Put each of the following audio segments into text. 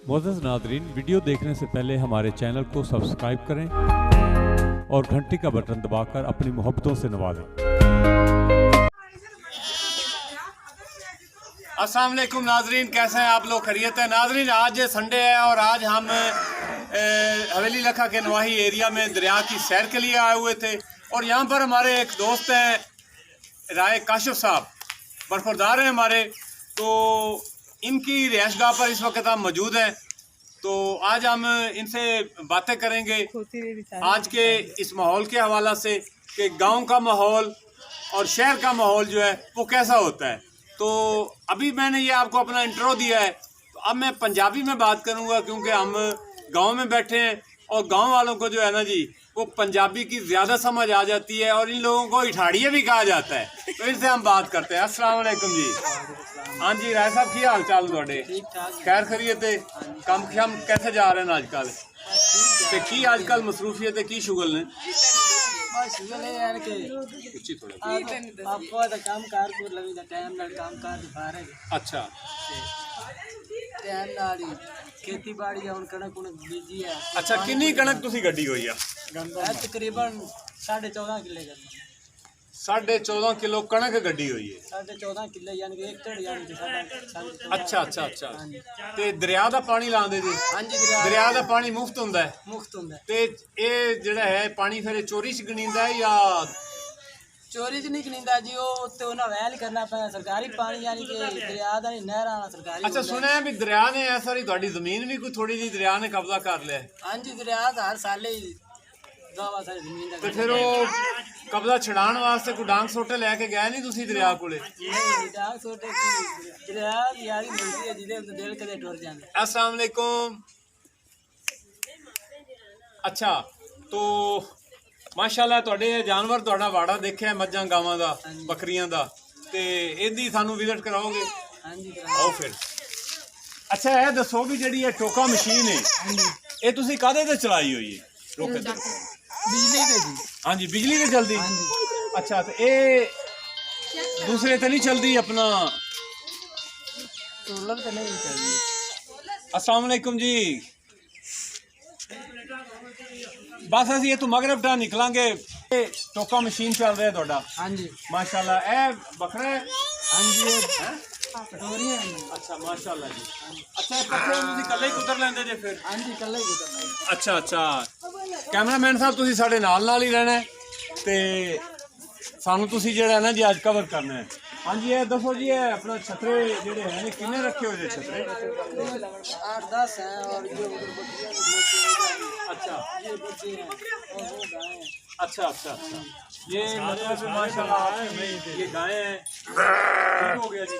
मोअज़्ज़ज़ नाज़रीन, वीडियो देखने से पहले हमारे चैनल को सब्सक्राइब करें और घंटी का बटन दबाकर अपनी मोहब्बतों से नवाजें। अस्सलाम वालेकुम नाजरीन, कैसे हैं आप लोग? खैरियत है नाजरीन। आज संडे है और आज हम हवेली लखा के नवाही एरिया में दरिया की सैर के लिए आए हुए थे और यहाँ पर हमारे एक दोस्त हैं राय काशिफ साहब, बरखुरदार हैं हमारे, तो इनकी रिहाइशगाह पर इस वक्त हम मौजूद हैं। तो आज हम इनसे बातें करेंगे आज के इस माहौल के हवाला से कि गांव का माहौल और शहर का माहौल जो है वो कैसा होता है। तो अभी मैंने ये आपको अपना इंट्रो दिया है, तो अब मैं पंजाबी में बात करूंगा क्योंकि हम गांव में बैठे हैं और गांव वालों को जो है ना जी वो पंजाबी की ज़्यादा समझ आ जाती है और इन लोगों को इठाड़िया भी कहा जाता है। तो इनसे हम बात करते हैं। अस्सलाम वालेकुम जी। हाँ जी राय साहब, की हाल चाल तुहाडे? खैर खैरियत है? कम खम कैसे जा रहे हैं आजकल? ते की आजकल मसरूफियत की शुगल ने? अच्छा खेती बाड़ी हुण कणक बीजी है। अच्छा, कितनी कणक तुसी गड्डी हुई है? तकरीबन 14.5 किले 14.5 किलो कणक गड्डी हुई है। 14.5 किले यानी कि एकड़ यानी कि अच्छा अच्छा अच्छा। ते दरिया दा पानी लांदे जी? हाँ जी, दरिया दा पानी मुफ्त हुंदा है? मुफ्त हुंदा है। ते ये जेड़ा है पानी फिर चोरी च गनींदा है या चोरी च नहीं गनींदा जी? वो तो उन्हें वैल ही करना पैंदा, सरकारी पानी यानी कि दरिया दा नहीं, नहर वाला सरकारी। अच्छा, सुने भी दरिया ने ऐ सारी तुहाडी जमीन भी कोई थोड़ी जी दरिया ने कब्जा कर लिया है? हाँ जी, दरिया दा हर साल ही दावा सारी जमीन दा। ते फिर वो कब्जा छड़ाने वास्ते कोई डांग सोटे लेके गए नहीं तुसी दरिया कोले? नहीं, डांग सोटे की दरिया दी यारी मिलदी है जिदे उते दिल कदे टुर जांदा। अस्सलाम वालेकुम। अच्छा, तो माशाल्लाह तुहाडे जानवर तुहाडा वाड़ा देखिया मज्जां गावां दा बकरियां दा, ते इहदी सानू विजिट कराओगे? हाँ जी, आओ फिर। अच्छा ये दसो भी जिहड़ी ये टोका मशीन है ये तुसी काहदे ते चलाई हुई है? रोके ते बिजली पे जी? हाँ जी, बिजली ते चलदी? हाँ जी। अच्छा, तो ये दूसरे ते नहीं चलदी अपना? सोलर तो नहीं चलदी। अस्सलाम वालेकुम जी। बस असीं ये तो मगरब टा निकलांगे। टोका मशीन चल रहा है तुहाडा? हाँ जी। माशाल्लाह। ए बकरा है? हाँ जी, कटोरियां हैं। अच्छा माशाल्लाह जी। अच्छा, पत्थे तुसीं कल्ले ही कुतर लेंदे जे फिर? हाँ जी, कल ही गुजरना है। अच्छा अच्छा। कैमरामैन साहब तुसीं साडे नाल ही रहना है ते सानू तुसीं जेहड़ा है ना जी अज कवर करना है। हाँ जी, ये दसो जी ये अपना छतरे जेहड़े हैं किन्ने रखे हुए छतरे? 8-10 हैं और जो उधर बकरियां हैं। अच्छा ये बच्चे हैं और वो गाय हैं। अच्छा अच्छा अच्छा। ये मतलब से माशाल्लाह ये गाय है। ठीक हो गया जी।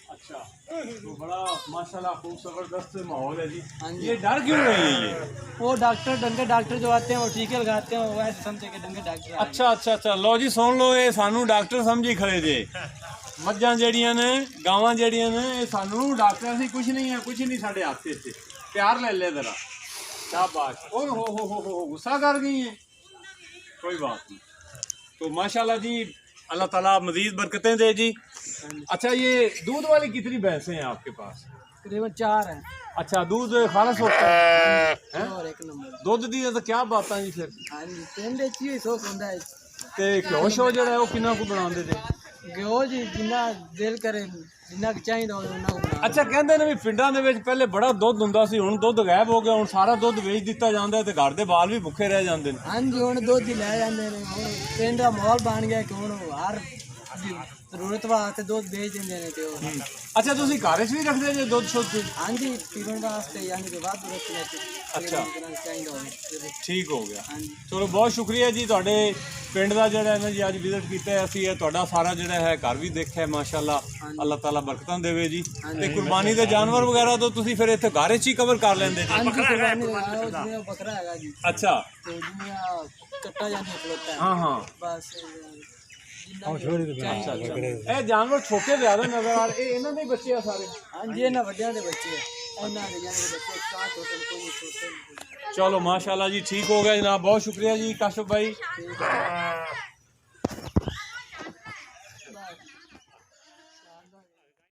अच्छा, तो बड़ा माशाल्लाह खूब जबरदस्त माहौल है जी। हाँ जी। ये डर क्यों रही है ये? वो डंगे डॉक्टर जो आते हैं वो टीके लगाते हैं, वो ऐसे समझे कि डंगे डॉक्टर। अच्छा अच्छा अच्छा। लो जी सुन लो, ये सानू डॉक्टर समझी खड़े जे। मज्जां जेड़ियां ने गावां जेड़ियां ने ये सानू डॉक्टर से कुछ नहीं है, कुछ नहीं साढ़े हाथ से। प्यार ले ले जरा। शाबाश। ओ हो गुस्सा कर गई है? कोई बात नहीं। तो माशाल्लाह जी, अल्लाह ताला मजीद बरकतें दे जी। अच्छा, ये दूध वाली कितनी भैंसें हैं आपके पास? तकरीबन 4 हैं। अच्छा, दूध खालस होता है? और एक नंबर दुध दी तो क्या बात है जी फिर? हाँ जी, पिंड च ही सोख हुंदा है। ते घ्यो शो जेड़ा है वो किन्ना को बनांदे थे? घ्यो जी जिन्ना दिल करे जिन्ना चाहिदा उन्ना को बना। अच्छा, कहंदे ने भी पिंडां दे विच पहले बड़ा दुध हुंदा सी, हुण दुध गायब हो गया, हुण सारा दुध वेच दित्ता जांदा है ते घर दे बाल भी भुखे रह जांदे ने। हाँ जी, हुण दुध ही लै जांदे ने। हुण पिंड दा माहौल बन गया कि हुण हर जरूरत वास्ते दुध बेच देंदे ने ते ओह। अच्छा, तुसी घर च भी रखदे जे दुध शुद्ध? हाँ जी, पीवन वास्ते यानी कि वाधू रखने ते अच्छा। चाहिदा होवे। ठीक हो गया। हाँ जी। चलो बहुत शुक्रिया जी ਤੁਹਾਡੇ ਪਿੰਡ ਦਾ ਜਿਹੜਾ ਹੈ ਨਾ ਜੀ ਅੱਜ ਵਿਜ਼ਿਟ ਕੀਤਾ ਹੈ ਅਸੀਂ। ਇਹ ਤੁਹਾਡਾ ਸਾਰਾ ਜਿਹੜਾ ਹੈ ਘਰ ਵੀ ਦੇਖਿਆ ਮਾਸ਼ਾਅੱਲਾ। ਅੱਲਾਹ ਤਾਲਾ ਬਰਕਤਾਂ ਦੇਵੇ ਜੀ। ਤੇ ਕੁਰਬਾਨੀ ਦੇ ਜਾਨਵਰ ਵਗੈਰਾ ਤੋਂ ਤੁਸੀਂ ਫਿਰ ਇੱਥੇ ਘਰ 'ਚ ਹੀ ਕਵਰ ਕਰ ਲੈਂਦੇ ਜੀ? हाँ जी, कुर्बानी लगाओ जिन्हें बकरा हैगा जी ਅੱਛਾ। तो जिन्हें कट्टा जाने खलोता है ਹਾਂ ਹਾਂ। बस ਅੱਛਾ ਅੱਛਾ। ਇਹ ਜਾਨਵਰ ਛੋਟੇ ਜ਼ਿਆਦਾ ਨਜ਼ਰ ਆ ਰਹੇ, ਇਹ ਇਹਨਾਂ ਦੇ ਹੀ ਬੱਚੇ ਆ ਸਾਰੇ? हाँ जी, इन्हें वड्डियां दे बच्चे इन्हां दे यानी कि बच्चे स्टार्ट होते हैं, कोई छोटे नहीं। चलो माशाल्लाह जी, ठीक हो गया जनाब, बहुत शुक्रिया जी काशिफ भाई।